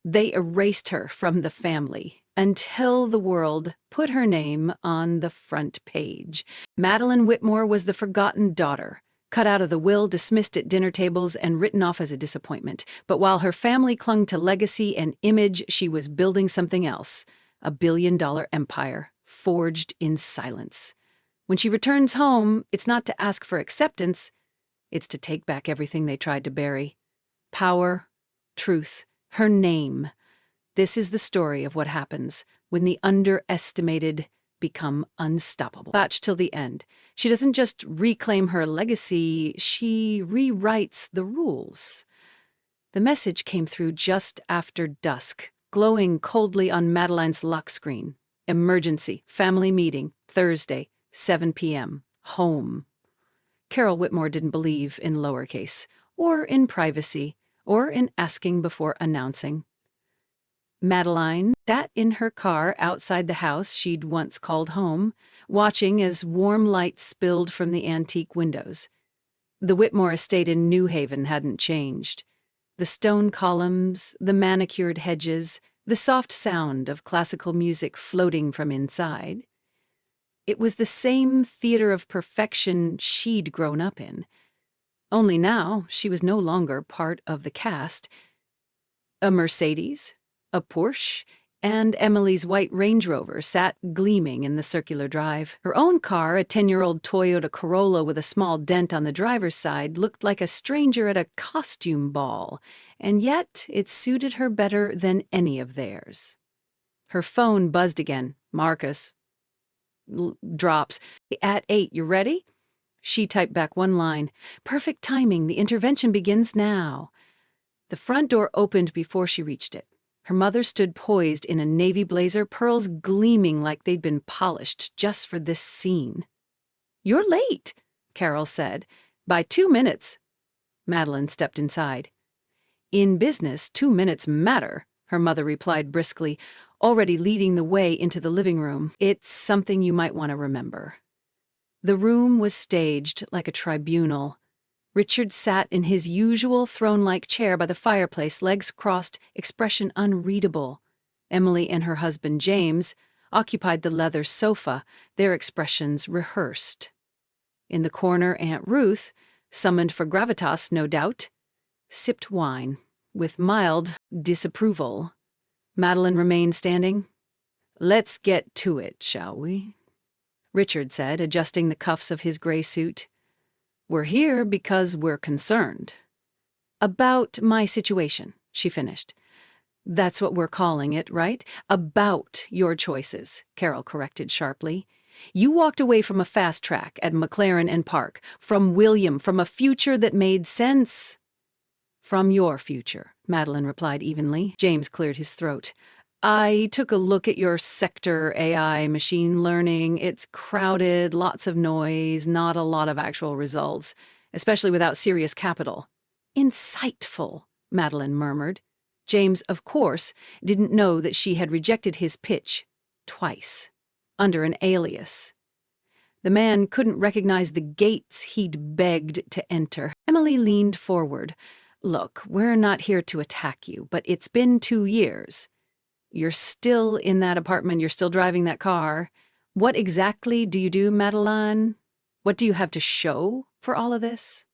They erased her from the family until the world put her name on the front page. Madeline Whitmore was the forgotten daughter, cut out of the will, dismissed at dinner tables, and written off as a disappointment. But while her family clung to legacy and image, she was building something else, a billion-dollar empire, forged in silence. When she returns home, it's not to ask for acceptance, it's to take back everything they tried to bury. Power, truth, her name. This is the story of what happens when the underestimated become unstoppable. Watch till the end. She doesn't just reclaim her legacy, she rewrites the rules. The message came through just after dusk, glowing coldly on Madeline's lock screen. Emergency, family meeting, Thursday, 7 p.m., home. Carol Whitmore didn't believe in lowercase, or in privacy, or in asking before announcing. Madeline sat in her car outside the house she'd once called home, watching as warm light spilled from the antique windows. The Whitmore estate in New Haven hadn't changed. The stone columns, the manicured hedges, the soft sound of classical music floating from inside. It was the same theater of perfection she'd grown up in. Only now she was no longer part of the cast. A Mercedes, a Porsche, and Emily's white Range Rover sat gleaming in the circular drive. Her own car, a 10-year-old Toyota Corolla with a small dent on the driver's side, looked like a stranger at a costume ball, and yet it suited her better than any of theirs. Her phone buzzed again. Marcus. Drops. At 8, you ready? She typed back one line. Perfect timing. The intervention begins now. The front door opened before she reached it. Her mother stood poised in a navy blazer, pearls gleaming like they'd been polished just for this scene. You're late, Carol said. By 2 minutes. Madeline stepped inside. In business, 2 minutes matter, her mother replied briskly, already leading the way into the living room. It's something you might want to remember. The room was staged like a tribunal. Richard sat in his usual throne-like chair by the fireplace, legs crossed, expression unreadable. Emily and her husband, James, occupied the leather sofa, their expressions rehearsed. In the corner, Aunt Ruth, summoned for gravitas, no doubt, sipped wine, with mild disapproval. Madeline remained standing. Let's get to it, shall we? Richard said, adjusting the cuffs of his gray suit. We're here because we're concerned. About my situation, she finished. That's what we're calling it, right? About your choices, Carol corrected sharply. You walked away from a fast track at McLaren and Park, from William, from a future that made sense. From your future, Madeline replied evenly. James cleared his throat. I took a look at your sector, AI, machine learning. It's crowded, lots of noise, not a lot of actual results, especially without serious capital. Insightful, Madeline murmured. James, of course, didn't know that she had rejected his pitch twice, under an alias. The man couldn't recognize the gates he'd begged to enter. Emily leaned forward. Look, we're not here to attack you, but it's been 2 years. You're still in that apartment, you're still driving that car. What exactly do you do, Madeline? What do you have to show for all of this?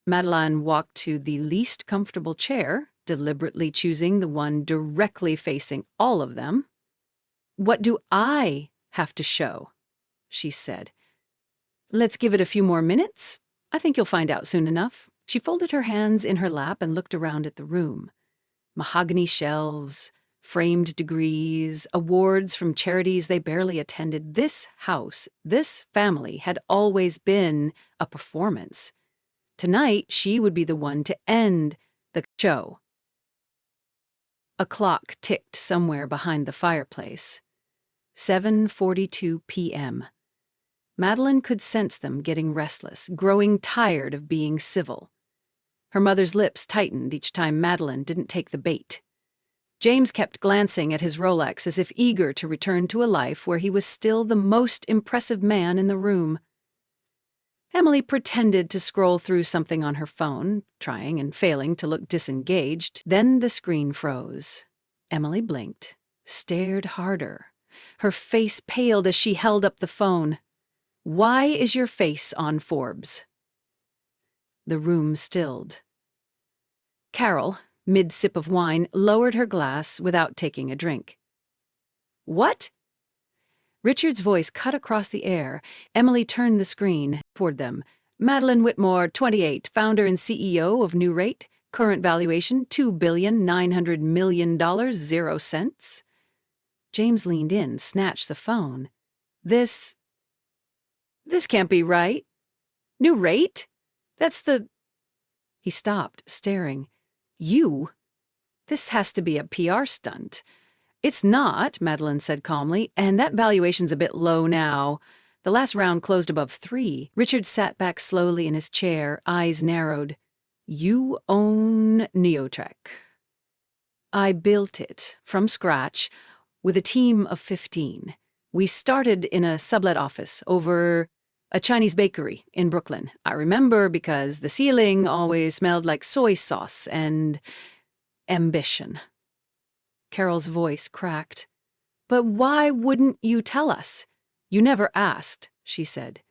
Madeline walked to the least comfortable chair, deliberately choosing the one directly facing all of them. What do I have to show? She said. Let's give it a few more minutes. I think you'll find out soon enough. She folded her hands in her lap and looked around at the room. Mahogany shelves, framed degrees, awards from charities they barely attended. This house, this family had always been a performance. Tonight, she would be the one to end the show. A clock ticked somewhere behind the fireplace. 7:42 p.m. Madeline could sense them getting restless, growing tired of being civil. Her mother's lips tightened each time Madeline didn't take the bait. James kept glancing at his Rolex as if eager to return to a life where he was still the most impressive man in the room. Emily pretended to scroll through something on her phone, trying and failing to look disengaged. Then the screen froze. Emily blinked, stared harder. Her face paled as she held up the phone. "Why is your face on Forbes?" The room stilled. Carol, mid-sip of wine, lowered her glass without taking a drink. "What?" Richard's voice cut across the air. Emily turned the screen toward them. "Madeline Whitmore, 28, founder and CEO of New Rate. Current valuation, $2,900,000,000, 0 cents." James leaned in, snatched the phone. This can't be right. New Rate? That's the—" He stopped, staring. "You? This has to be a PR stunt." "It's not," Madeline said calmly, "and that valuation's a bit low now. The last round closed above 3. Richard sat back slowly in his chair, eyes narrowed. "You own Neotrek." "I built it, from scratch, with a team of 15. We started in a sublet office over a Chinese bakery in Brooklyn. I remember because the ceiling always smelled like soy sauce and ambition." Carol's voice cracked. "But why wouldn't you tell us? You never asked," she said.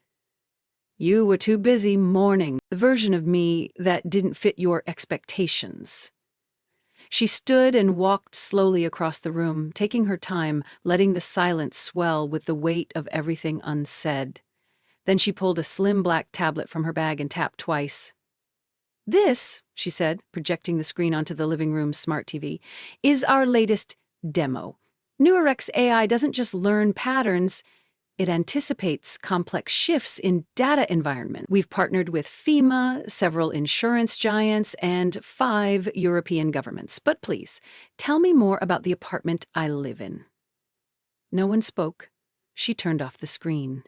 "You were too busy mourning the version of me that didn't fit your expectations." She stood and walked slowly across the room, taking her time, letting the silence swell with the weight of everything unsaid. Then she pulled a slim black tablet from her bag and tapped twice. "This," she said, projecting the screen onto the living room's smart TV, "is our latest demo. Neurex AI doesn't just learn patterns, it anticipates complex shifts in data environment. We've partnered with FEMA, several insurance giants, and 5 European governments. But please, tell me more about the apartment I live in." No one spoke. She turned off the screen.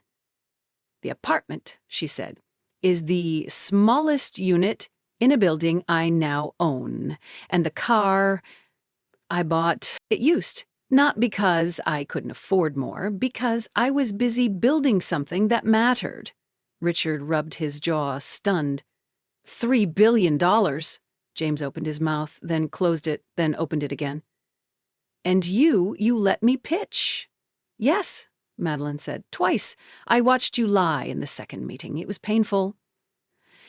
"The apartment," she said, "is the smallest unit in a building I now own. And the car I bought, it used. Not because I couldn't afford more, because I was busy building something that mattered." Richard rubbed his jaw, stunned. $3 billion. James opened his mouth, then closed it, then opened it again. "And you let me pitch." "Yes," Madeline said. "Twice. I watched you lie in the second meeting. It was painful."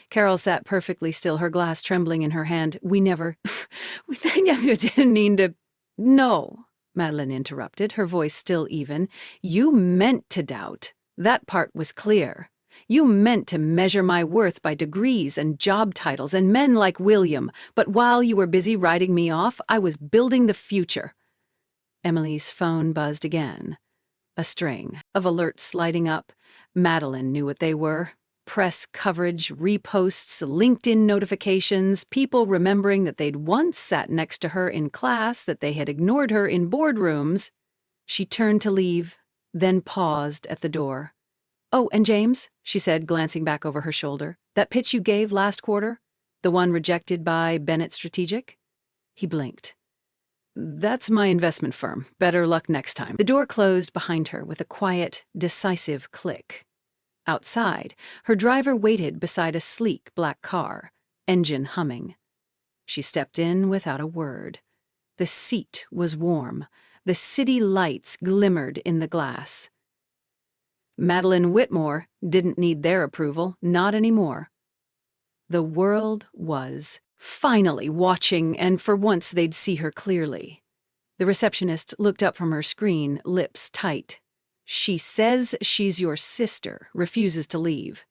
Carol sat perfectly still, her glass trembling in her hand. We didn't mean to—" "No," Madeline interrupted, her voice still even. "You meant to doubt. That part was clear. You meant to measure my worth by degrees and job titles and men like William. But while you were busy writing me off, I was building the future." Emily's phone buzzed again. A string of alerts sliding up. Madeline knew what they were. Press coverage, reposts, LinkedIn notifications, people remembering that they'd once sat next to her in class, that they had ignored her in boardrooms. She turned to leave, then paused at the door. "Oh, and James," she said, glancing back over her shoulder, "that pitch you gave last quarter? The one rejected by Bennett Strategic?" He blinked. "That's my investment firm. Better luck next time." The door closed behind her with a quiet, decisive click. Outside, her driver waited beside a sleek black car, engine humming. She stepped in without a word. The seat was warm. The city lights glimmered in the glass. Madeline Whitmore didn't need their approval, not anymore. The world was finally watching, and for once they'd see her clearly. The receptionist looked up from her screen, lips tight. "She says she's your sister, refuses to leave."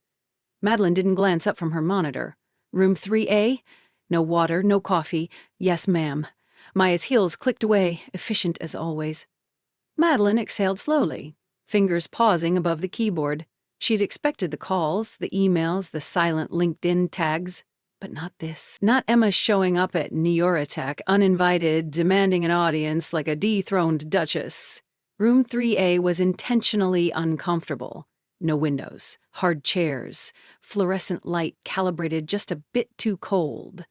Madeline didn't glance up from her monitor. "Room 3A? No water, no coffee. Yes, ma'am." Maya's heels clicked away, efficient as always. Madeline exhaled slowly, fingers pausing above the keyboard. She'd expected the calls, the emails, the silent LinkedIn tags. But not this. Not Emma showing up at Neoretech, uninvited, demanding an audience like a dethroned duchess. Room 3A was intentionally uncomfortable. No windows, hard chairs, fluorescent light calibrated just a bit too cold.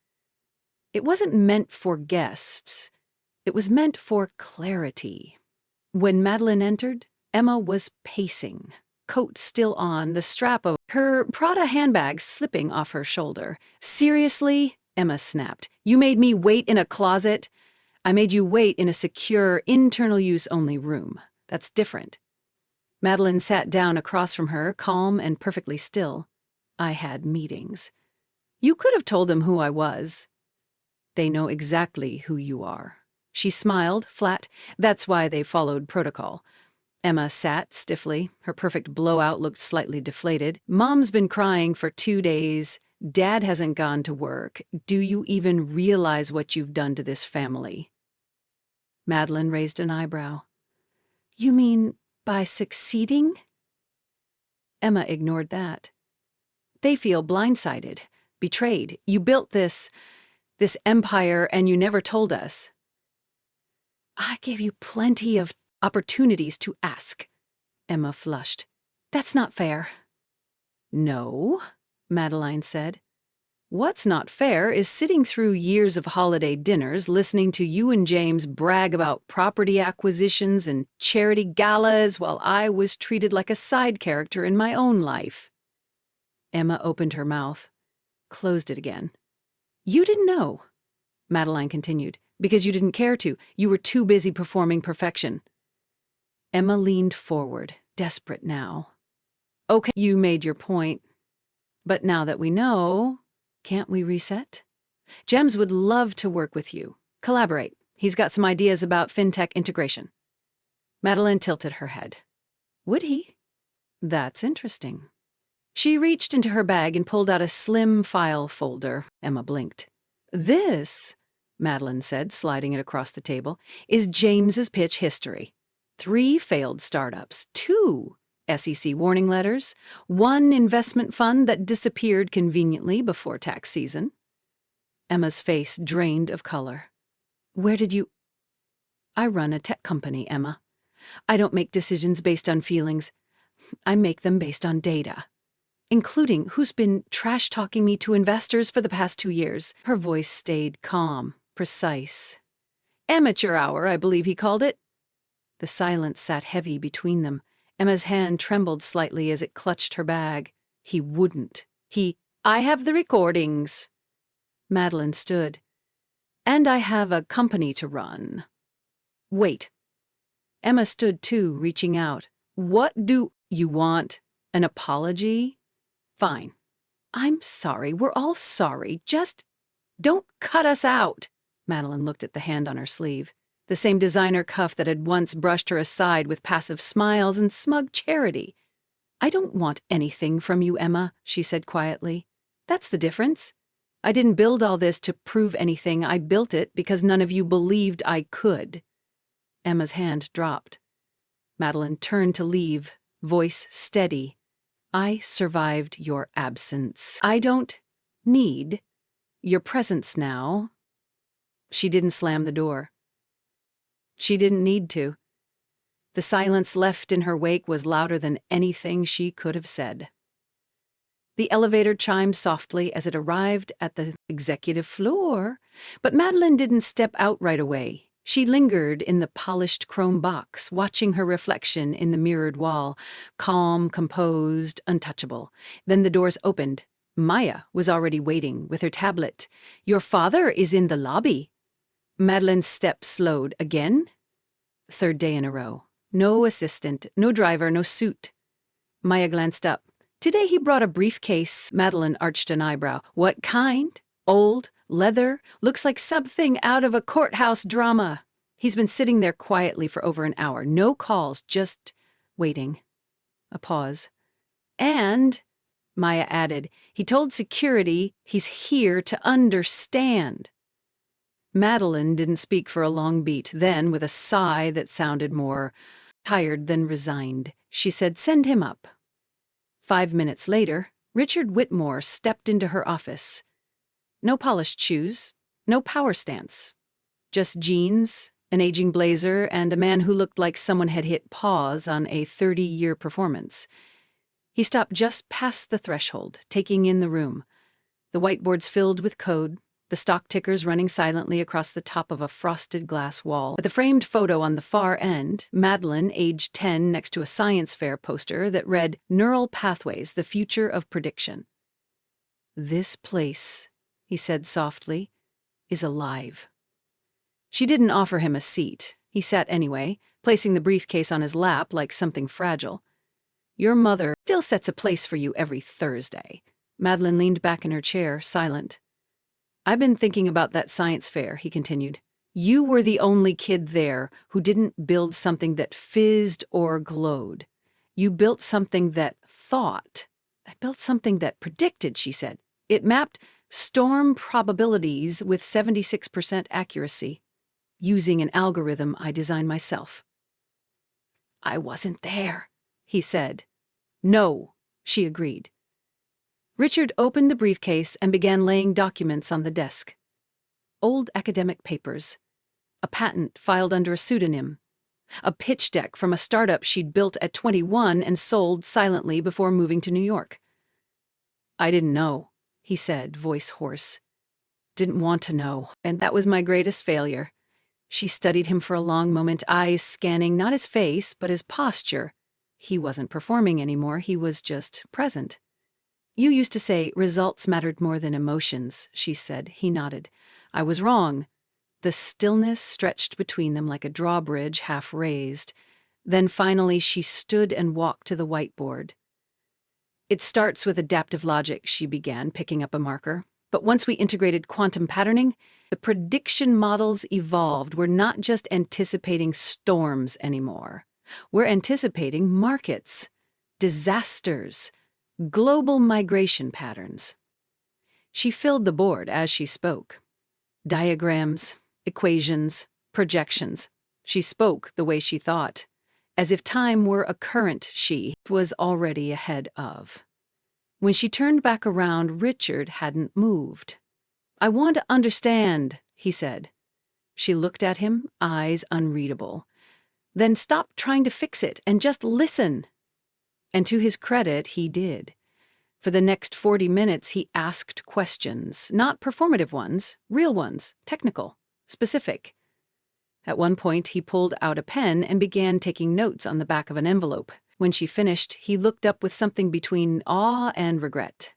It wasn't meant for guests. It was meant for clarity. When Madeline entered, Emma was pacing, coat still on, the strap of her Prada handbag slipping off her shoulder. "Seriously?" Emma snapped. "You made me wait in a closet?" "I made you wait in a secure, internal-use-only room. That's different." Madeline sat down across from her, calm and perfectly still. "I had meetings." "You could have told them who I was." "They know exactly who you are." She smiled, flat. "That's why they followed protocol." Emma sat stiffly. Her perfect blowout looked slightly deflated. "Mom's been crying for 2 days. Dad hasn't gone to work. Do you even realize what you've done to this family?" Madeline raised an eyebrow. "You mean by succeeding?" Emma ignored that. "They feel blindsided, betrayed. You built this empire and you never told us." "I gave you plenty of opportunities to ask." Emma flushed. "That's not fair." "No," Madeline said. "What's not fair is sitting through years of holiday dinners listening to you and James brag about property acquisitions and charity galas while I was treated like a side character in my own life." Emma opened her mouth, closed it again. "You didn't know," Madeline continued, "because you didn't care to. You were too busy performing perfection." Emma leaned forward, desperate now. "Okay, you made your point. But now that we know, can't we reset? Jems would love to work with you. Collaborate. He's got some ideas about fintech integration." Madeline tilted her head. "Would he? That's interesting." She reached into her bag and pulled out a slim file folder. Emma blinked. "This," Madeline said, sliding it across the table, "is James's pitch history. 3 failed startups, 2 SEC warning letters, 1 investment fund that disappeared conveniently before tax season." Emma's face drained of color. "Where did you—" "I run a tech company, Emma. I don't make decisions based on feelings. I make them based on data. Including who's been trash-talking me to investors for the past 2 years." Her voice stayed calm, precise. "Amateur hour, I believe he called it." The silence sat heavy between them. Emma's hand trembled slightly as it clutched her bag. "He wouldn't. I have the recordings." Madeline stood. "And I have a company to run." "Wait." Emma stood too, reaching out. "What do you want? An apology? Fine. I'm sorry. We're all sorry. Just don't cut us out." Madeline looked at the hand on her sleeve. The same designer cuff that had once brushed her aside with passive smiles and smug charity. "I don't want anything from you, Emma," she said quietly. "That's the difference. I didn't build all this to prove anything. I built it because none of you believed I could." Emma's hand dropped. Madeline turned to leave, voice steady. "I survived your absence. I don't need your presence now." She didn't slam the door. She didn't need to. The silence left in her wake was louder than anything she could have said. The elevator chimed softly as it arrived at the executive floor, but Madeline didn't step out right away. She lingered in the polished chrome box, watching her reflection in the mirrored wall, calm, composed, untouchable. Then the doors opened. Maya was already waiting with her tablet. "Your father is in the lobby." Madeline's step slowed again. 3rd day in a row. No assistant, no driver, no suit. Maya glanced up. "Today he brought a briefcase." Madeline arched an eyebrow. "What kind? Old? Leather? Looks like something out of a courthouse drama." He's been sitting there quietly for over an hour. No calls, just waiting. A pause. "And," Maya added, "he told security he's here to understand." Madeline didn't speak for a long beat. Then, with a sigh that sounded more tired than resigned, she said, "Send him up." 5 minutes later, Richard Whitmore stepped into her office. No polished shoes, no power stance. Just jeans, an aging blazer, and a man who looked like someone had hit pause on a 30-year performance. He stopped just past the threshold, taking in the room. The whiteboards filled with code, the stock tickers running silently across the top of a frosted glass wall. With the framed photo on the far end, Madeline, age 10, next to a science fair poster that read, "Neural Pathways, the Future of Prediction." "This place," he said softly, "is alive." She didn't offer him a seat. He sat anyway, placing the briefcase on his lap like something fragile. "Your mother still sets a place for you every Thursday." Madeline leaned back in her chair, silent. "I've been thinking about that science fair," he continued. "You were the only kid there who didn't build something that fizzed or glowed. You built something that thought. I built something that predicted," she said. "It mapped storm probabilities with 76% accuracy, using an algorithm I designed myself." "I wasn't there," he said. "No," she agreed. Richard opened the briefcase and began laying documents on the desk. Old academic papers, a patent filed under a pseudonym, a pitch deck from a startup she'd built at 21 and sold silently before moving to New York. "I didn't know," he said, voice hoarse. "Didn't want to know, and that was my greatest failure." She studied him for a long moment, eyes scanning not his face, but his posture. He wasn't performing anymore, he was just present. "You used to say results mattered more than emotions," she said. He nodded. "I was wrong." The stillness stretched between them like a drawbridge half raised. Then finally she stood and walked to the whiteboard. "It starts with adaptive logic," she began, picking up a marker. "But once we integrated quantum patterning, the prediction models evolved. We're not just anticipating storms anymore. We're anticipating markets, disasters, global migration patterns." She filled the board as she spoke. Diagrams, equations, projections. She spoke the way she thought, as if time were a current she was already ahead of. When she turned back around, Richard hadn't moved. "I want to understand," he said. She looked at him, eyes unreadable. "Then stop trying to fix it and just listen." And to his credit, he did. For the next 40 minutes, he asked questions, not performative ones, real ones, technical, specific. At one point, he pulled out a pen and began taking notes on the back of an envelope. When she finished, he looked up with something between awe and regret.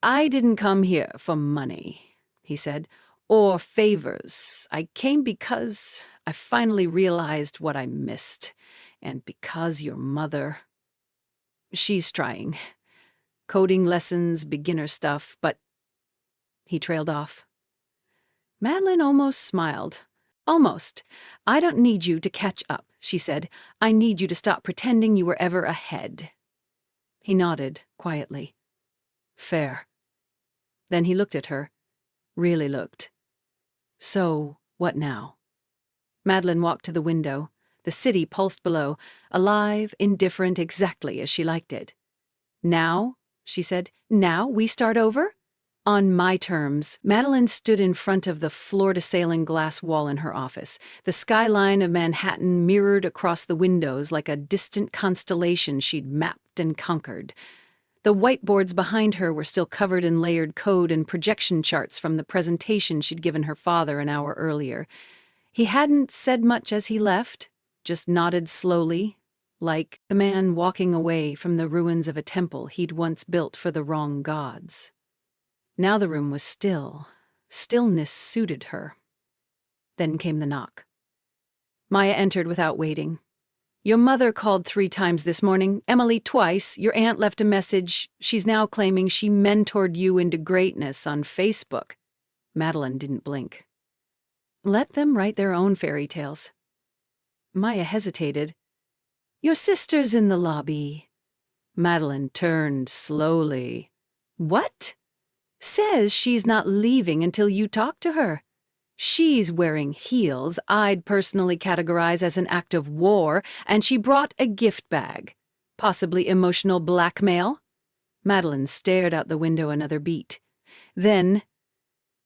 "I didn't come here for money," he said, "or favors. I came because I finally realized what I missed, and because your mother... She's trying. Coding lessons, beginner stuff, but..." He trailed off. Madeline almost smiled. "Almost. I don't need you to catch up," she said. "I need you to stop pretending you were ever ahead." He nodded, quietly. "Fair." Then he looked at her. Really looked. "So, what now?" Madeline walked to the window. The city pulsed below, alive, indifferent, exactly as she liked it. "Now," she said, "now we start over?" "On my terms." Madeline stood in front of the floor-to-ceiling glass wall in her office. The skyline of Manhattan mirrored across the windows like a distant constellation she'd mapped and conquered. The whiteboards behind her were still covered in layered code and projection charts from the presentation she'd given her father an hour earlier. He hadn't said much as he left, just nodded slowly, like the man walking away from the ruins of a temple he'd once built for the wrong gods. Now the room was still. Stillness suited her. Then came the knock. Maya entered without waiting. "Your mother called 3 times this morning, Emily twice. Your aunt left a message. She's now claiming she mentored you into greatness on Facebook." Madeline didn't blink. "Let them write their own fairy tales." Maya hesitated. "Your sister's in the lobby." Madeline turned slowly. "What?" "Says she's not leaving until you talk to her. She's wearing heels I'd personally categorize as an act of war, and she brought a gift bag. Possibly emotional blackmail?" Madeline stared out the window another beat. Then,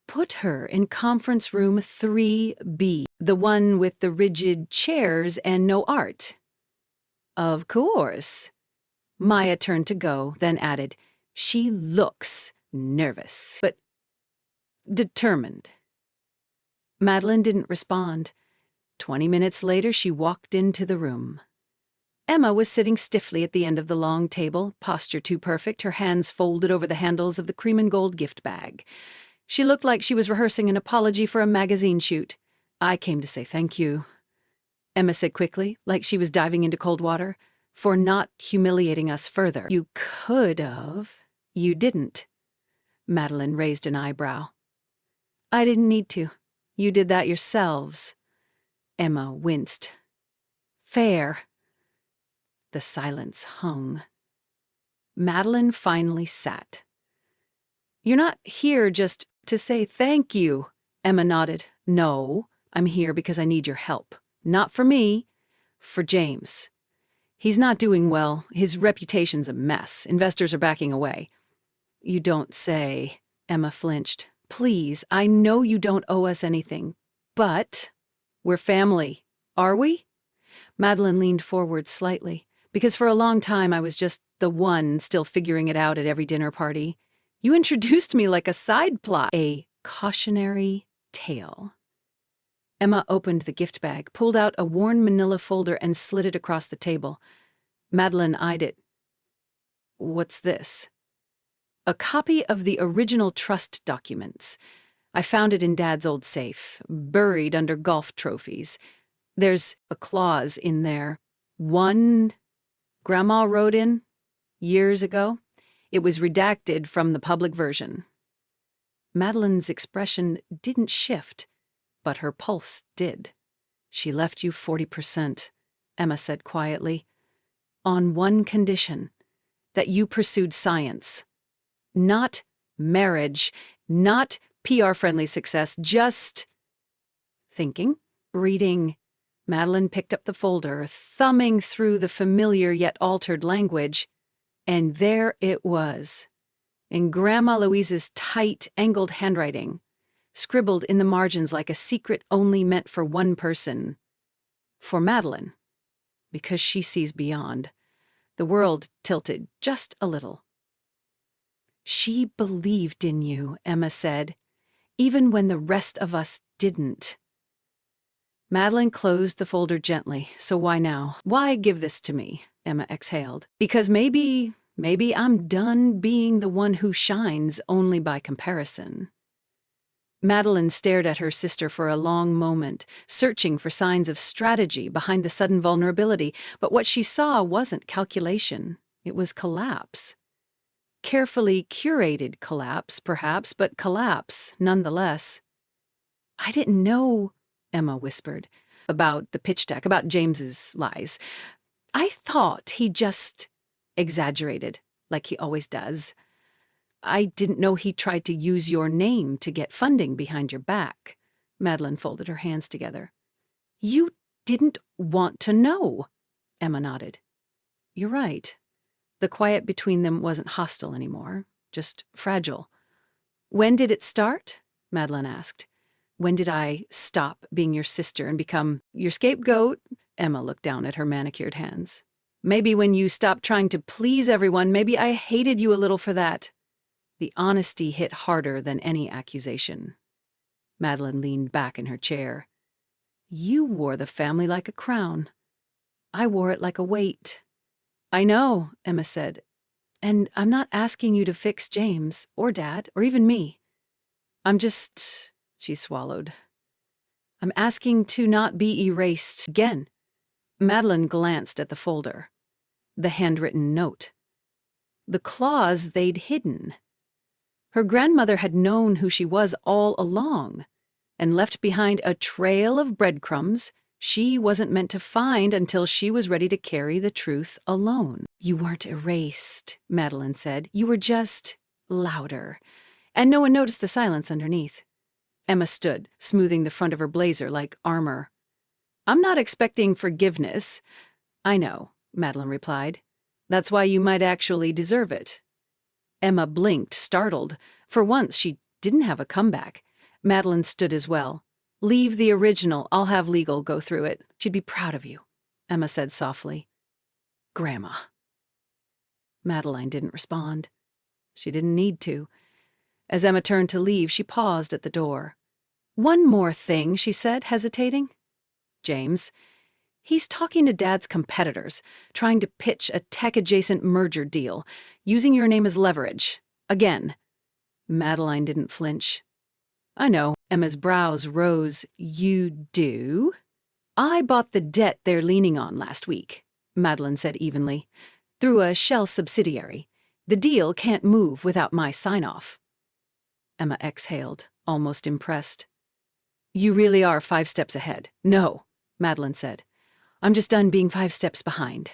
"Put her in conference room 3B, the one with the rigid chairs and no art." "Of course." Maya turned to go, then added, "She looks nervous, but..." Determined. Madeline didn't respond. 20 minutes later, she walked into the room. Emma was sitting stiffly at the end of the long table, posture too perfect, her hands folded over the handles of the cream and gold gift bag. She looked like she was rehearsing an apology for a magazine shoot. "I came to say thank you," Emma said quickly, like she was diving into cold water, "for not humiliating us further." "You could have. You didn't." Madeline raised an eyebrow. "I didn't need to. You did that yourselves." Emma winced. "Fair." The silence hung. Madeline finally sat. "You're not here just to say thank you." Emma nodded. "No, I'm here because I need your help. Not for me, for James. He's not doing well. His reputation's a mess. Investors are backing away." "You don't say." Emma flinched. "Please, I know you don't owe us anything, but we're family, are we?" Madeline leaned forward slightly. "Because for a long time I was just the one still figuring it out at every dinner party. You introduced me like a side plot, a cautionary tale." Emma opened the gift bag, pulled out a worn manila folder, and slid it across the table. Madeline eyed it. "What's this?" "A copy of the original trust documents. I found it in Dad's old safe, buried under golf trophies. There's a clause in there. One Grandma wrote in years ago. It was redacted from the public version." Madeline's expression didn't shift, but her pulse did. "She left you 40%, Emma said quietly, "on one condition, that you pursued science. Not marriage, not PR-friendly success, just thinking, reading." Madeline picked up the folder, thumbing through the familiar yet altered language, and there it was, in Grandma Louise's tight, angled handwriting, scribbled in the margins like a secret only meant for one person. For Madeline, because she sees beyond. The world tilted just a little. "She believed in you," Emma said, "even when the rest of us didn't." Madeline closed the folder gently. "So why now? Why give this to me?" Emma exhaled. "Because maybe I'm done being the one who shines only by comparison." Madeline stared at her sister for a long moment, searching for signs of strategy behind the sudden vulnerability, but what she saw wasn't calculation. It was collapse. Carefully curated collapse, perhaps, but collapse nonetheless. "I didn't know," Emma whispered, "about the pitch deck, about James's lies. I thought he just exaggerated, like he always does. I didn't know he tried to use your name to get funding behind your back." Madeline folded her hands together. "You didn't want to know," Emma nodded. "You're right." The quiet between them wasn't hostile anymore, just fragile. "When did it start?" Madeline asked. "When did I stop being your sister and become your scapegoat?" Emma looked down at her manicured hands. "Maybe when you stopped trying to please everyone, maybe I hated you a little for that." The honesty hit harder than any accusation. Madeline leaned back in her chair. "You wore the family like a crown. I wore it like a weight." "I know," Emma said. "And I'm not asking you to fix James, or Dad, or even me. I'm just," she swallowed, "I'm asking to not be erased again." Madeline glanced at the folder. The handwritten note. The clause they'd hidden. Her grandmother had known who she was all along, and left behind a trail of breadcrumbs she wasn't meant to find until she was ready to carry the truth alone. "You weren't erased," Madeline said. "You were just louder." And no one noticed the silence underneath. Emma stood, smoothing the front of her blazer like armor. "I'm not expecting forgiveness." "I know," Madeline replied. "That's why you might actually deserve it." Emma blinked, startled. For once, she didn't have a comeback. Madeline stood as well. "Leave the original. I'll have legal go through it. She'd be proud of you," Emma said softly. "Grandma." Madeline didn't respond. She didn't need to. As Emma turned to leave, she paused at the door. "One more thing," she said, hesitating. "James, he's talking to Dad's competitors, trying to pitch a tech-adjacent merger deal, using your name as leverage. Again." Madeline didn't flinch. "I know." Emma's brows rose. "You do?" "I bought the debt they're leaning on last week," Madeline said evenly, "through a shell subsidiary. The deal can't move without my sign-off." Emma exhaled, almost impressed. "You really are 5 steps ahead." "No," Madeline said. "I'm just done being 5 steps behind."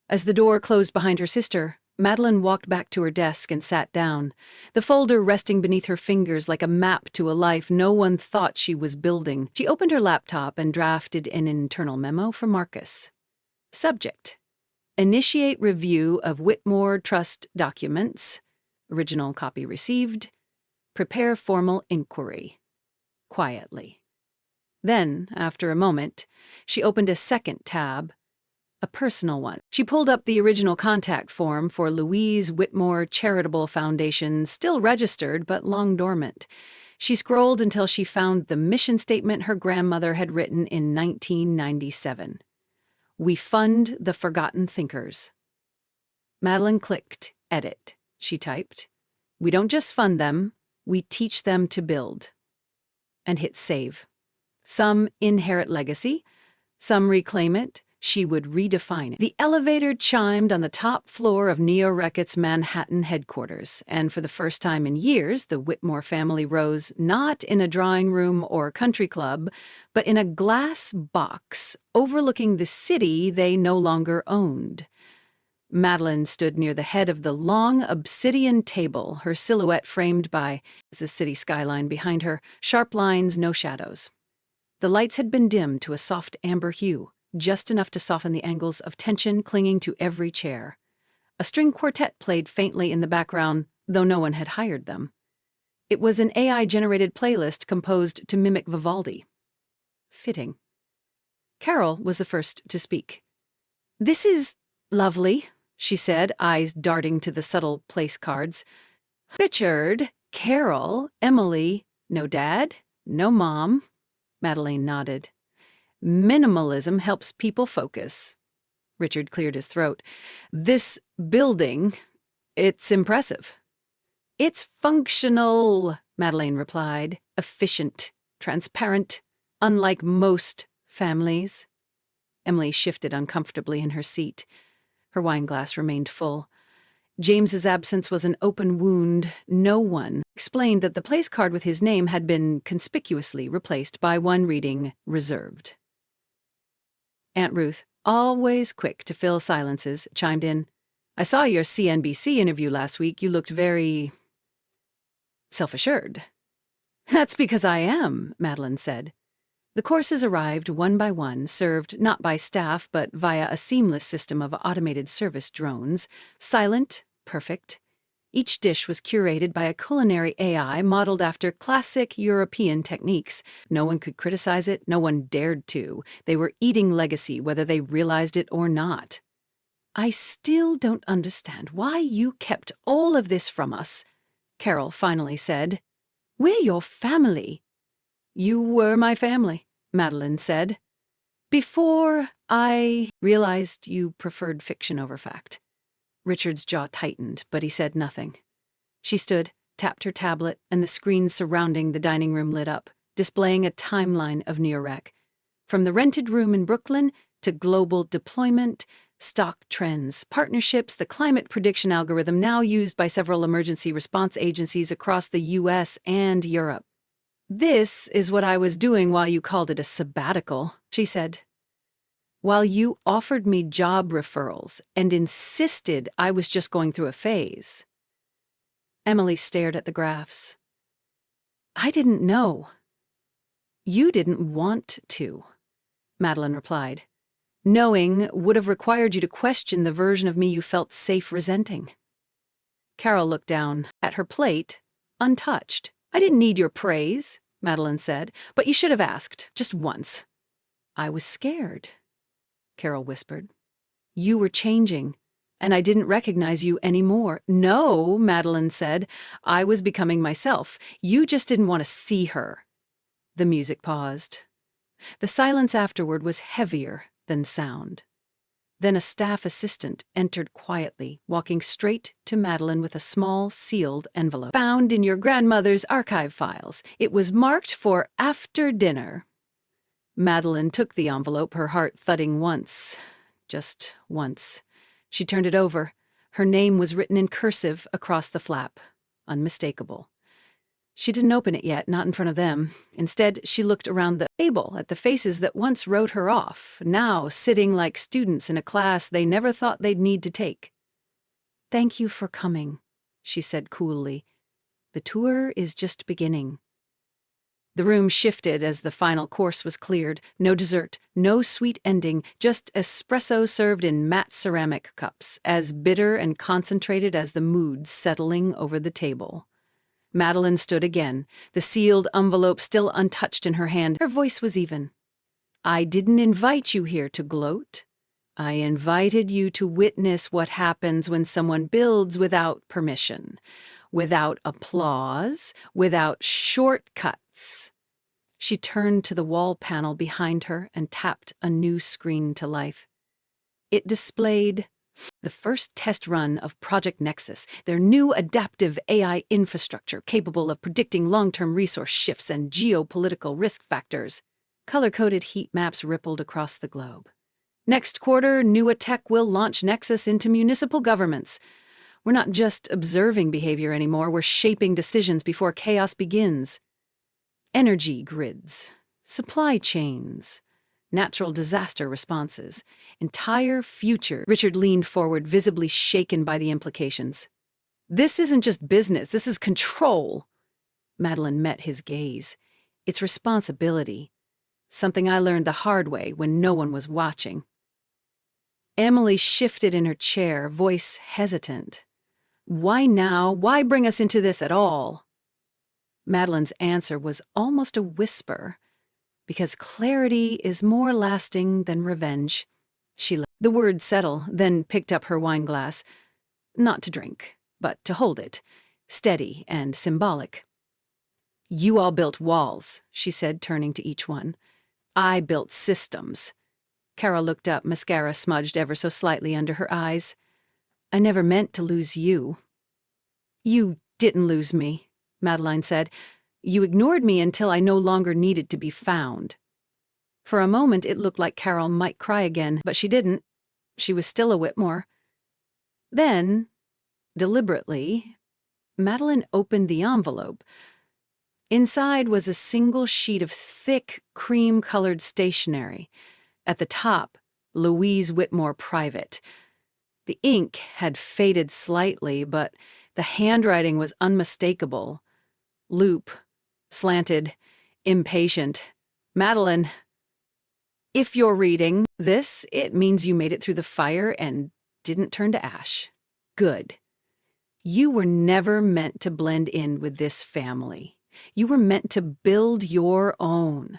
As the door closed behind her sister, Madeline walked back to her desk and sat down, the folder resting beneath her fingers like a map to a life no one thought she was building. She opened her laptop and drafted an internal memo for Marcus. Subject: Initiate review of Whitmore Trust documents. Original copy received. Prepare formal inquiry. Quietly. Then, after a moment, she opened a second tab, a personal one. She pulled up the original contact form for Louise Whitmore Charitable Foundation, still registered but long dormant. She scrolled until she found the mission statement her grandmother had written in 1997. "We fund the forgotten thinkers." Madeline clicked edit. She typed, "We don't just fund them, we teach them to build." And hit save. Some inherit legacy, some reclaim it. She would redefine it. The elevator chimed on the top floor of NeoReckitt's Manhattan headquarters, and for the first time in years, the Whitmore family rose not in a drawing room or country club, but in a glass box overlooking the city they no longer owned. Madeline stood near the head of the long obsidian table, her silhouette framed by the city skyline behind her, sharp lines, no shadows. The lights had been dimmed to a soft amber hue, just enough to soften the angles of tension clinging to every chair. A string quartet played faintly in the background, though no one had hired them. It was an AI-generated playlist composed to mimic Vivaldi. Fitting. Carol was the first to speak. "This is lovely," she said, eyes darting to the subtle place cards. "Richard, Carol, Emily, no dad, no mom." Madeline nodded. "Minimalism helps people focus." Richard cleared his throat. "This building, it's impressive." "It's functional," Madeline replied. "Efficient, transparent, unlike most families." Emily shifted uncomfortably in her seat. Her wineglass remained full. James's absence was an open wound. No one explained that the place card with his name had been conspicuously replaced by one reading "reserved." Aunt Ruth, always quick to fill silences, chimed in. "I saw your CNBC interview last week. You looked very self-assured." "That's because I am," Madeline said. The courses arrived one by one, served not by staff but via a seamless system of automated service drones, silent, perfect. Each dish was curated by a culinary AI modeled after classic European techniques. No one could criticize it, no one dared to. They were eating legacy whether they realized it or not. "I still don't understand why you kept all of this from us," Carol finally said. "We're your family." "You were my family," Madeline said. "Before I realized you preferred fiction over fact." Richard's jaw tightened, but he said nothing. She stood, tapped her tablet, and the screens surrounding the dining room lit up, displaying a timeline of NeoRec. From the rented room in Brooklyn to global deployment, stock trends, partnerships, the climate prediction algorithm now used by several emergency response agencies across the US and Europe. "This is what I was doing while you called it a sabbatical," she said. "While you offered me job referrals and insisted I was just going through a phase." Emily stared at the graphs. "I didn't know." "You didn't want to," Madeline replied. "Knowing would have required you to question the version of me you felt safe resenting." Carol looked down at her plate, untouched. "I didn't need your praise," Madeline said, "but you should have asked, just once." "I was scared," Carol whispered. "You were changing, and I didn't recognize you anymore." "No," Madeline said. "I was becoming myself. You just didn't want to see her." The music paused. The silence afterward was heavier than sound. Then a staff assistant entered quietly, walking straight to Madeline with a small, sealed envelope. "Found in your grandmother's archive files. It was marked for after dinner." Madeline took the envelope, her heart thudding once. Just once. She turned it over. Her name was written in cursive across the flap. Unmistakable. She didn't open it yet, not in front of them. Instead, she looked around the table at the faces that once wrote her off, now sitting like students in a class they never thought they'd need to take. "Thank you for coming," she said coolly. "The tour is just beginning." The room shifted as the final course was cleared. No dessert, no sweet ending, just espresso served in matte ceramic cups, as bitter and concentrated as the moods settling over the table. Madeline stood again, the sealed envelope still untouched in her hand. Her voice was even. "I didn't invite you here to gloat. I invited you to witness what happens when someone builds without permission, without applause, without shortcuts." She turned to the wall panel behind her and tapped a new screen to life. It displayed the first test run of Project Nexus, their new adaptive AI infrastructure capable of predicting long-term resource shifts and geopolitical risk factors. Color-coded heat maps rippled across the globe. "Next quarter, Nuatech will launch Nexus into municipal governments. We're not just observing behavior anymore, we're shaping decisions before chaos begins. Energy grids, supply chains, natural disaster responses, entire future." Richard leaned forward, visibly shaken by the implications. "This isn't just business, this is control." Madeline met his gaze. "It's responsibility. Something I learned the hard way when no one was watching." Emily shifted in her chair, voice hesitant. "Why now? Why bring us into this at all?" Madeline's answer was almost a whisper. "Because clarity is more lasting than revenge." She let the words settle, then picked up her wineglass. Not to drink, but to hold it, steady and symbolic. "You all built walls," she said, turning to each one. "I built systems." Carol looked up, mascara smudged ever so slightly under her eyes. "I never meant to lose you." "You didn't lose me," Madeline said. "You ignored me until I no longer needed to be found." For a moment it looked like Carol might cry again, but she didn't. She was still a Whitmore. Then, deliberately, Madeline opened the envelope. Inside was a single sheet of thick, cream-colored stationery. At the top, "Louise Whitmore Private." The ink had faded slightly, but the handwriting was unmistakable. Loop, slanted, impatient. "Madeline, if you're reading this, it means you made it through the fire and didn't turn to ash. Good. You were never meant to blend in with this family. You were meant to build your own.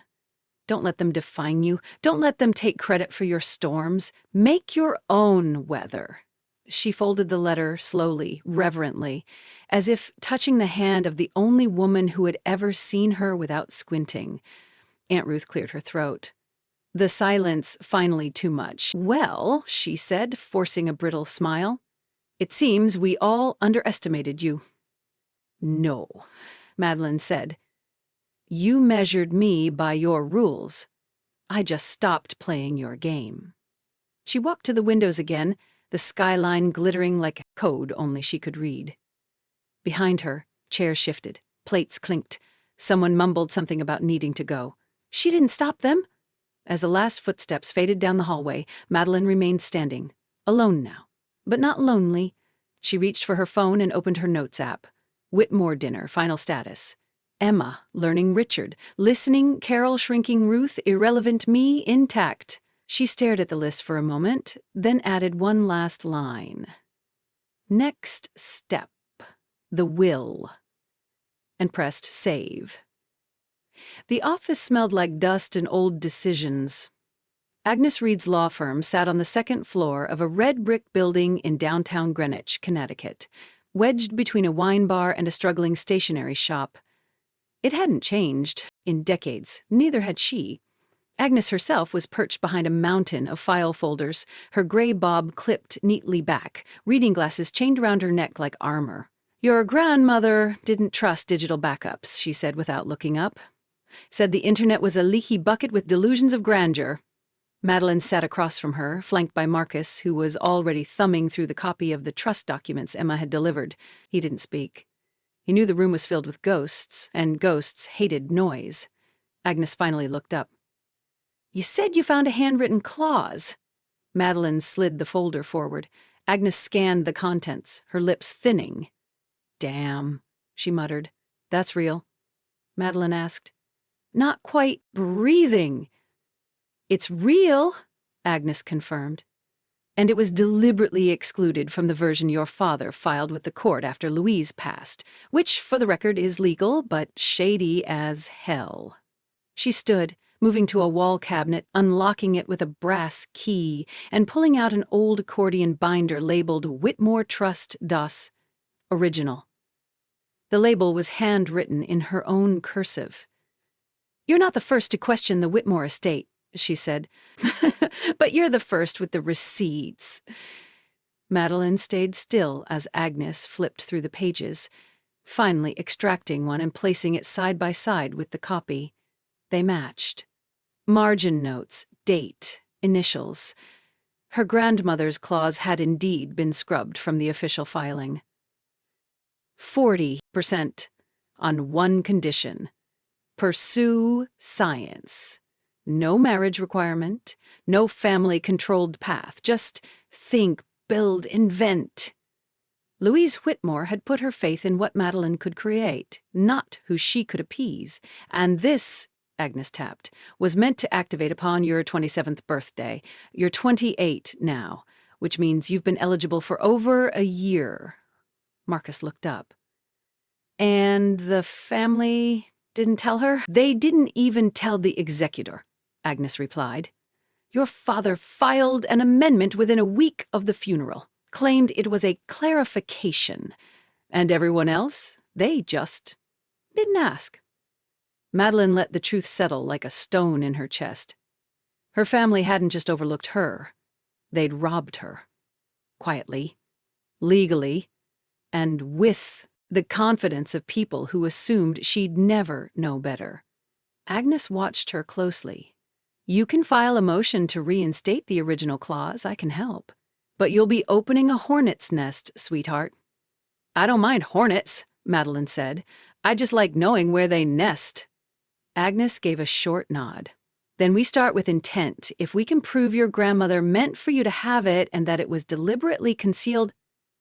Don't let them define you. Don't let them take credit for your storms. Make your own weather." She folded the letter slowly, reverently, as if touching the hand of the only woman who had ever seen her without squinting. Aunt Ruth cleared her throat. The silence finally too much. "Well," she said, forcing a brittle smile, "it seems we all underestimated you." "No," Madeline said. "You measured me by your rules. I just stopped playing your game." She walked to the windows again, the skyline glittering like code only she could read. Behind her, chairs shifted, plates clinked. Someone mumbled something about needing to go. She didn't stop them. As the last footsteps faded down the hallway, Madeline remained standing, alone now, but not lonely. She reached for her phone and opened her notes app. Whitmore dinner, final status. Emma, learning Richard. Listening, Carol shrinking Ruth, irrelevant me, intact. She stared at the list for a moment, then added one last line. Next step, the will, and pressed save. The office smelled like dust and old decisions. Agnes Reed's law firm sat on the second floor of a red brick building in downtown Greenwich, Connecticut, wedged between a wine bar and a struggling stationery shop. It hadn't changed in decades, neither had she. Agnes herself was perched behind a mountain of file folders, her gray bob clipped neatly back, reading glasses chained around her neck like armor. "Your grandmother didn't trust digital backups," she said without looking up. "Said the internet was a leaky bucket with delusions of grandeur." Madeline sat across from her, flanked by Marcus, who was already thumbing through the copy of the trust documents Emma had delivered. He didn't speak. He knew the room was filled with ghosts, and ghosts hated noise. Agnes finally looked up. "You said you found a handwritten clause." Madeline slid the folder forward. Agnes scanned the contents, her lips thinning. "Damn," she muttered. "That's real?" Madeline asked. "Not quite breathing." "It's real," Agnes confirmed. "And it was deliberately excluded from the version your father filed with the court after Louise passed, which, for the record, is legal, but shady as hell." She stood, moving to a wall cabinet, unlocking it with a brass key, and pulling out an old accordion binder labeled Whitmore Trust DOS Original. The label was handwritten in her own cursive. "You're not the first to question the Whitmore estate," she said, "but you're the first with the receipts." Madeline stayed still as Agnes flipped through the pages, finally extracting one and placing it side by side with the copy. They matched. Margin notes, date, initials. Her grandmother's clause had indeed been scrubbed from the official filing. 40% on one condition. Pursue science. No marriage requirement, no family-controlled path, just think, build, invent. Louise Whitmore had put her faith in what Madeline could create, not who she could appease, and this, Agnes tapped, was meant to activate upon your 27th birthday. You're 28 now, which means you've been eligible for over a year. Marcus looked up. "And the family didn't tell her?" "They didn't even tell the executor," Agnes replied. "Your father filed an amendment within a week of the funeral, claimed it was a clarification, and everyone else, they just didn't ask." Madeline let the truth settle like a stone in her chest. Her family hadn't just overlooked her. They'd robbed her. Quietly, legally, and with the confidence of people who assumed she'd never know better. Agnes watched her closely. "You can file a motion to reinstate the original clause, I can help. But you'll be opening a hornet's nest, sweetheart." "I don't mind hornets," Madeline said. "I just like knowing where they nest." Agnes gave a short nod. "Then we start with intent. If we can prove your grandmother meant for you to have it and that it was deliberately concealed—"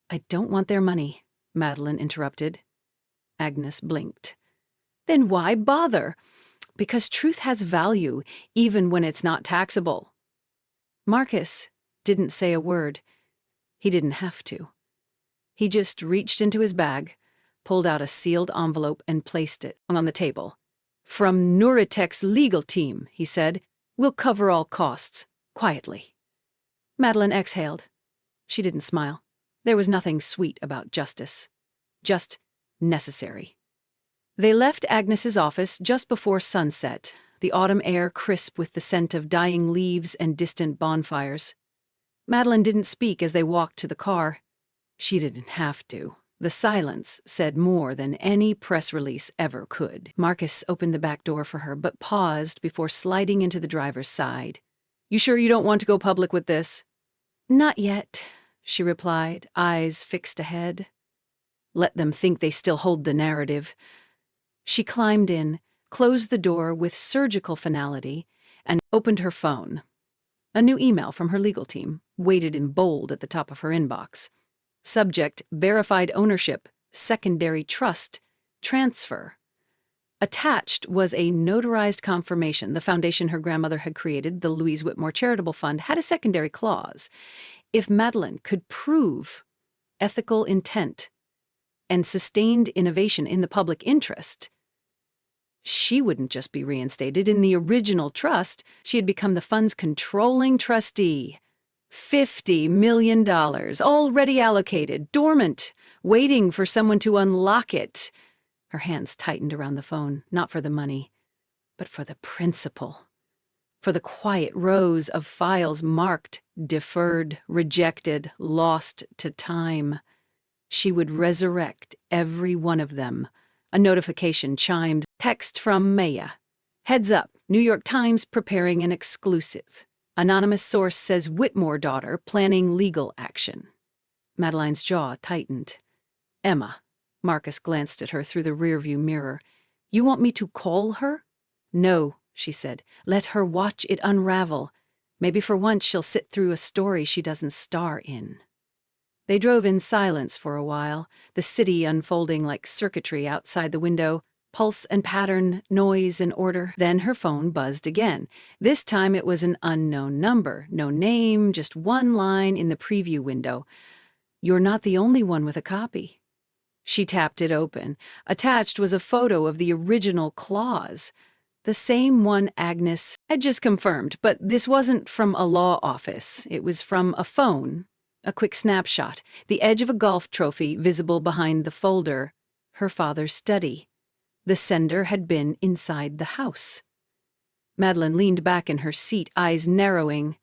"I don't want their money," Madeline interrupted. Agnes blinked. "Then why bother?" "Because truth has value, even when it's not taxable." Marcus didn't say a word. He didn't have to. He just reached into his bag, pulled out a sealed envelope, and placed it on the table. "From Nuritech's legal team," he said. "We'll cover all costs, quietly." Madeline exhaled. She didn't smile. There was nothing sweet about justice. Just necessary. They left Agnes's office just before sunset, the autumn air crisp with the scent of dying leaves and distant bonfires. Madeline didn't speak as they walked to the car. She didn't have to. The silence said more than any press release ever could. Marcus opened the back door for her, but paused before sliding into the driver's side. "You sure you don't want to go public with this?" "Not yet," she replied, eyes fixed ahead. Let them think they still hold the narrative. She climbed in, closed the door with surgical finality, and opened her phone. A new email from her legal team waited in bold at the top of her inbox. Subject: verified ownership, secondary trust, transfer. Attached was a notarized confirmation the foundation her grandmother had created, the Louise Whitmore Charitable Fund, had a secondary clause. If Madeline could prove ethical intent and sustained innovation in the public interest, She wouldn't just be reinstated. In the original trust, she had become the fund's controlling trustee. $50 million, already allocated, dormant, waiting for someone to unlock it. Her hands tightened around the phone, not for the money, but for the principal. For the quiet rows of files marked, deferred, rejected, lost to time. She would resurrect every one of them. A notification chimed. Text from Maya. Heads up, New York Times preparing an exclusive. Anonymous source says Whitmore daughter planning legal action. Madeline's jaw tightened. Emma. Marcus glanced at her through the rearview mirror. You want me to call her? No, she said. Let her watch it unravel. Maybe for once she'll sit through a story she doesn't star in. They drove in silence for a while, the city unfolding like circuitry outside the window, pulse and pattern, noise and order. Then her phone buzzed again. This time it was an unknown number, no name, just one line in the preview window. You're not the only one with a copy. She tapped it open. Attached was a photo of the original clause. The same one Agnes had just confirmed, but this wasn't from a law office. It was from a phone. A quick snapshot, the edge of a golf trophy visible behind the folder. Her father's study. The sender had been inside the house. Madeline leaned back in her seat, eyes narrowing.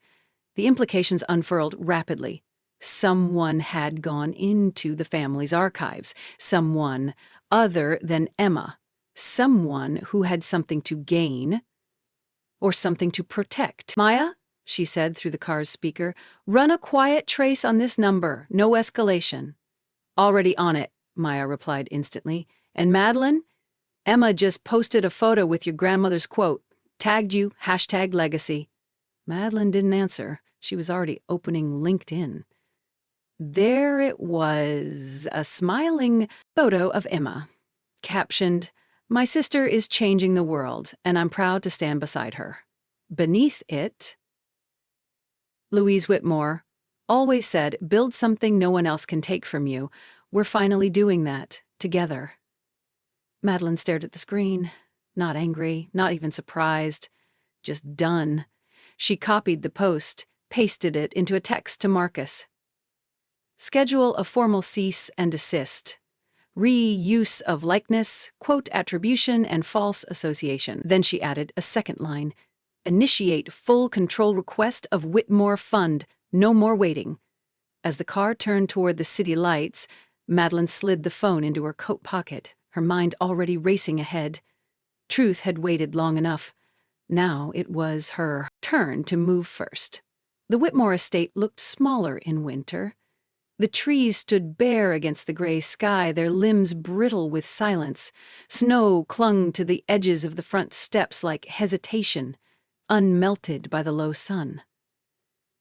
The implications unfurled rapidly. Someone had gone into the family's archives. Someone other than Emma. Someone who had something to gain or something to protect. Maya, she said through the car's speaker, run a quiet trace on this number. No escalation. Already on it, Maya replied instantly. And Madeline? Emma just posted a photo with your grandmother's quote. Tagged you, #legacy. Madeline didn't answer. She was already opening LinkedIn. There it was, a smiling photo of Emma, captioned, My sister is changing the world, and I'm proud to stand beside her. Beneath it, Louise Whitmore always said, build something no one else can take from you. We're finally doing that, together. Madeline stared at the screen, not angry, not even surprised, just done. She copied the post, pasted it into a text to Marcus. Schedule a formal cease and desist. Reuse of likeness, quote attribution, and false association. Then she added a second line. Initiate full control request of Whitmore Fund. No more waiting. As the car turned toward the city lights, Madeline slid the phone into her coat pocket, her mind already racing ahead. Truth had waited long enough. Now it was her turn to move first. The Whitmore estate looked smaller in winter. The trees stood bare against the gray sky, their limbs brittle with silence. Snow clung to the edges of the front steps like hesitation, unmelted by the low sun.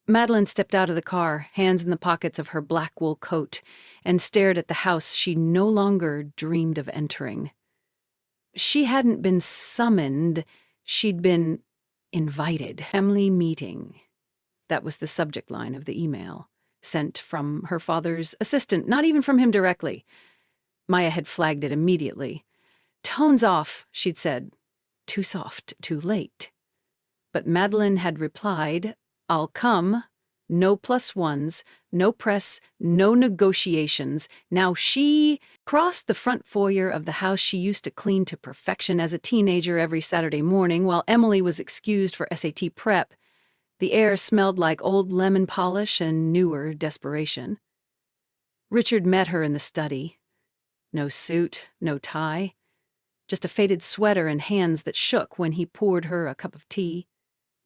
Madeline stepped out of the car, hands in the pockets of her black wool coat, and stared at the house she no longer dreamed of entering. She hadn't been summoned, she'd been invited. Family meeting. That was the subject line of the email. Sent from her father's assistant, not even from him directly. Maya had flagged it immediately. Tones off, she'd said. Too soft, too late. But Madeline had replied, I'll come. No plus ones, no press, no negotiations. Now she crossed the front foyer of the house she used to clean to perfection as a teenager every Saturday morning while Emily was excused for SAT prep. The air smelled like old lemon polish and newer desperation. Richard met her in the study. No suit, no tie. Just a faded sweater and hands that shook when he poured her a cup of tea.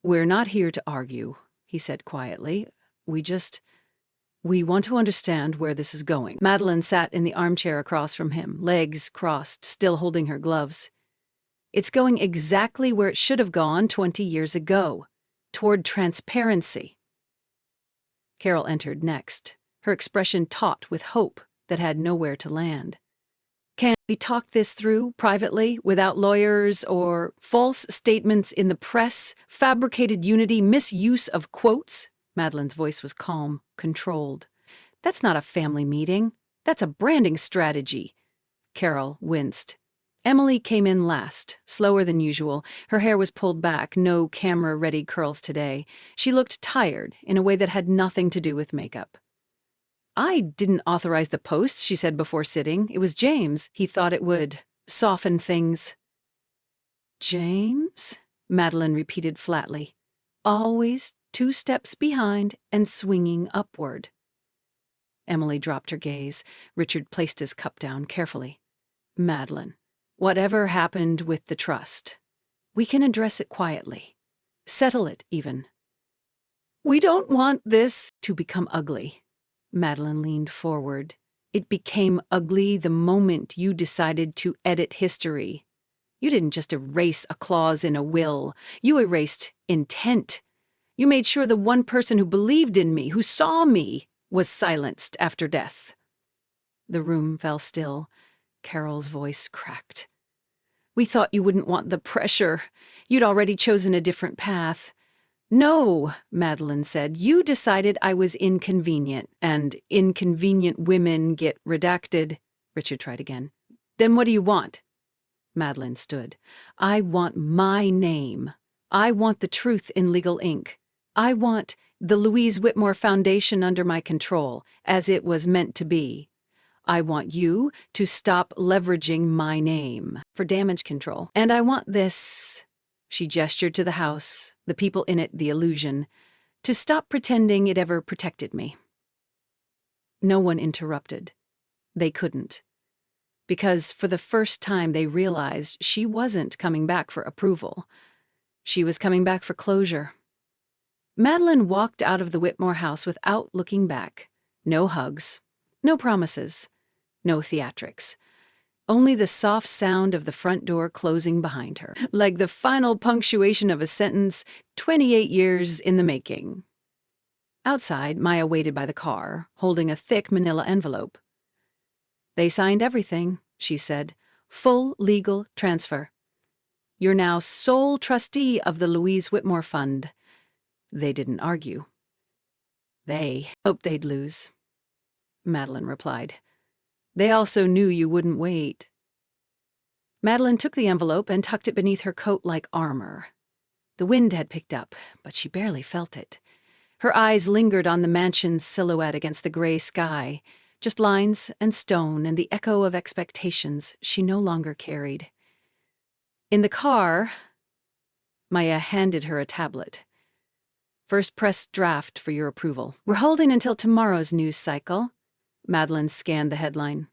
We're not here to argue, he said quietly. We want to understand where this is going. Madeline sat in the armchair across from him, legs crossed, still holding her gloves. It's going exactly where it should have gone 20 years ago. Toward transparency. Carol entered next, her expression taut with hope that had nowhere to land. Can we talk this through privately, without lawyers or false statements in the press, fabricated unity, misuse of quotes? Madeline's voice was calm, controlled. That's not a family meeting. That's a branding strategy. Carol winced. Emily came in last, slower than usual. Her hair was pulled back, no camera-ready curls today. She looked tired in a way that had nothing to do with makeup. "I didn't authorize the post," she said before sitting. "It was James. He thought it would soften things." "James?" Madeline repeated flatly. "Always 2 steps behind and swinging upward." Emily dropped her gaze. Richard placed his cup down carefully. "Madeline, whatever happened with the trust, we can address it quietly. Settle it, even." "We don't want this to become ugly." Madeline leaned forward. "It became ugly the moment you decided to edit history. You didn't just erase a clause in a will. You erased intent. You made sure the one person who believed in me, who saw me, was silenced after death." The room fell still. Carol's voice cracked. "We thought you wouldn't want the pressure. You'd already chosen a different path." "No," Madeline said. "You decided I was inconvenient, and inconvenient women get redacted." Richard tried again. "Then what do you want?" Madeline stood. "I want my name. I want the truth in legal ink. I want the Louise Whitmore Foundation under my control, as it was meant to be. I want you to stop leveraging my name for damage control. And I want this," she gestured to the house, the people in it, the illusion, "to stop pretending it ever protected me." No one interrupted. They couldn't. Because for the first time they realized she wasn't coming back for approval. She was coming back for closure. Madeline walked out of the Whitmore house without looking back. No hugs, no promises, no theatrics. Only the soft sound of the front door closing behind her, like the final punctuation of a sentence 28 years in the making. Outside, Maya waited by the car, holding a thick manila envelope. "They signed everything," she said. "Full legal transfer. You're now sole trustee of the Louise Whitmore Fund." They didn't argue. "They hoped they'd lose," Madeline replied. "They also knew you wouldn't wait." Madeline took the envelope and tucked it beneath her coat like armor. The wind had picked up, but she barely felt it. Her eyes lingered on the mansion's silhouette against the gray sky, just lines and stone and the echo of expectations she no longer carried. In the car, Maya handed her a tablet. "First press draft for your approval. We're holding until tomorrow's news cycle." Madeline scanned the headline.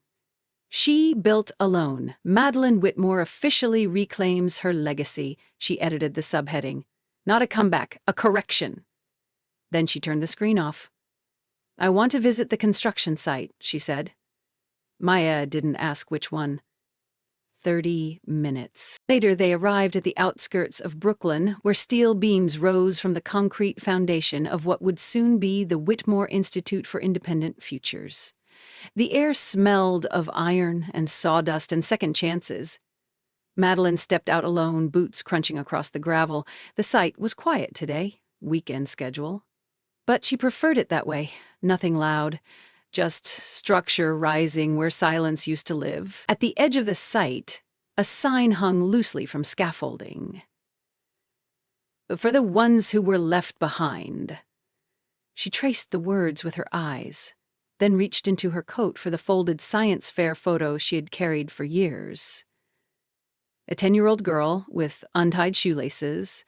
"She built alone. Madeline Whitmore officially reclaims her legacy." She edited the subheading. "Not a comeback, a correction." Then she turned the screen off. "I want to visit the construction site," she said. Maya didn't ask which one. 30 minutes. Later, they arrived at the outskirts of Brooklyn, where steel beams rose from the concrete foundation of what would soon be the Whitmore Institute for Independent Futures. The air smelled of iron and sawdust and second chances. Madeline stepped out alone, boots crunching across the gravel. The site was quiet today, weekend schedule. But she preferred it that way, nothing loud. Just structure rising where silence used to live. At the edge of the site, a sign hung loosely from scaffolding. "For the ones who were left behind." She traced the words with her eyes, then reached into her coat for the folded science fair photo she had carried for years. A 10-year-old girl with untied shoelaces,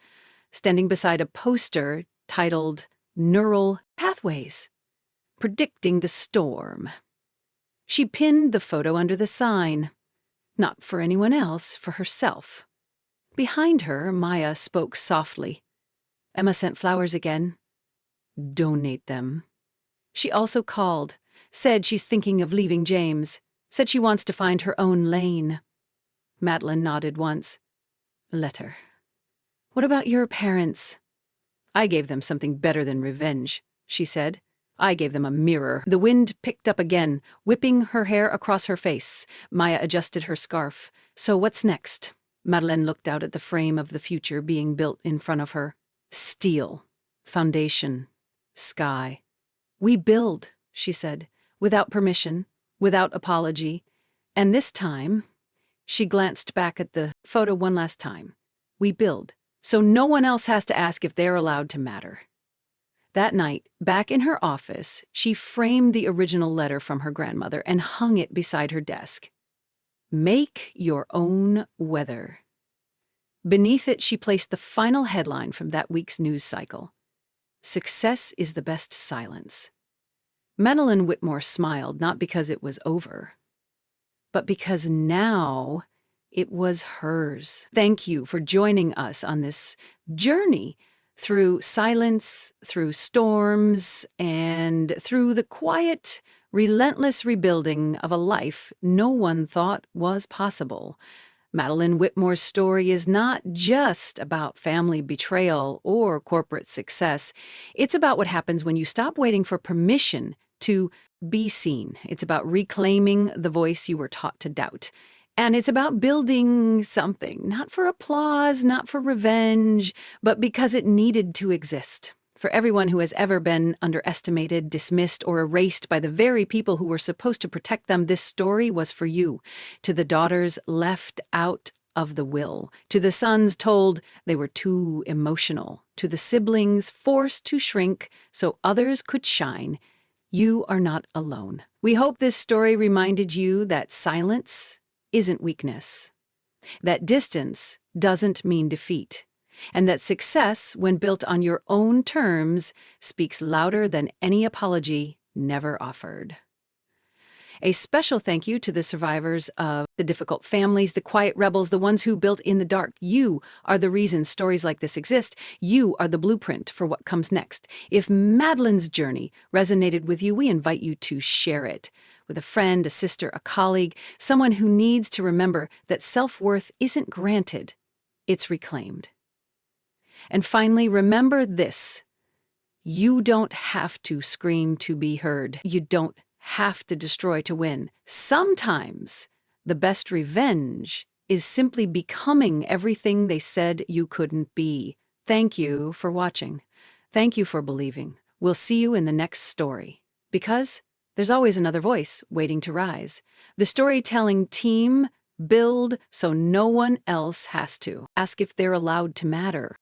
standing beside a poster titled Neural Pathways. Predicting the storm. She pinned the photo under the sign. Not for anyone else, for herself. Behind her, Maya spoke softly. "Emma sent flowers again. Donate them." She also called, said she's thinking of leaving James, said she wants to find her own lane. Madeline nodded once. "Let her." "What about your parents?" "I gave them something better than revenge," she said. "I gave them a mirror." The wind picked up again, whipping her hair across her face. Maya adjusted her scarf. "So what's next?" Madeline looked out at the frame of the future being built in front of her. Steel. Foundation. Sky. "We build," she said, "without permission, without apology. And this time," She glanced back at the photo one last time. We build, so no one else has to ask if they're allowed to matter. That night, back in her office, she framed the original letter from her grandmother and hung it beside her desk. Make your own weather. Beneath it, she placed the final headline from that week's news cycle. Success is the best silence. Madeline Whitmore smiled, not because it was over, but because now it was hers. Thank you for joining us on this journey through silence, through storms, and through the quiet, relentless rebuilding of a life no one thought was possible. Madeline Whitmore's story is not just about family betrayal or corporate success. It's about what happens when you stop waiting for permission to be seen. It's about reclaiming the voice you were taught to doubt. And it's about building something, not for applause, not for revenge, but because it needed to exist. For everyone who has ever been underestimated, dismissed, or erased by the very people who were supposed to protect them, this story was for you. To the daughters left out of the will, to the sons told they were too emotional, to the siblings forced to shrink so others could shine, you are not alone. We hope this story reminded you that silence isn't weakness, that distance doesn't mean defeat, and that success, when built on your own terms, speaks louder than any apology never offered. A special thank you to the survivors of the difficult families, the quiet rebels, the ones who built in the dark. You are the reason stories like this exist. You are the blueprint for what comes next. If Madeline's journey resonated with you, we invite you to share it with a friend, a sister, a colleague, someone who needs to remember that self-worth isn't granted, it's reclaimed. And finally, remember this. You don't have to scream to be heard. You don't have to destroy to win. Sometimes the best revenge is simply becoming everything they said you couldn't be. Thank you for watching. Thank you for believing. We'll see you in the next story. Because there's always another voice waiting to rise. The storytelling team build so no one else has to. Ask if they're allowed to matter.